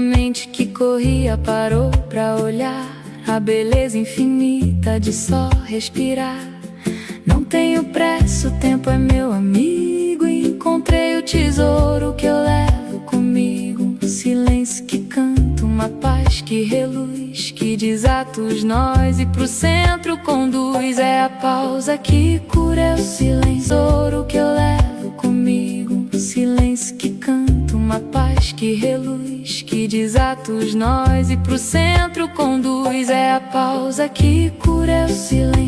mente que corria parou pra olhar a beleza infinita de só respirar. Não tenho pressa, o tempo é meu amigo. Encontrei o tesouro que eu levo comigo. Um silêncio que canta, uma paz que reluz, que desata os nós e pro centro conduz. É a pausa que cura, é o silêncio, tesouro que eu levo comigo. Um silêncio que canta, uma paz que reluz, que desata os nós e pro centro conduz. É a pausa que cura, é o silêncio.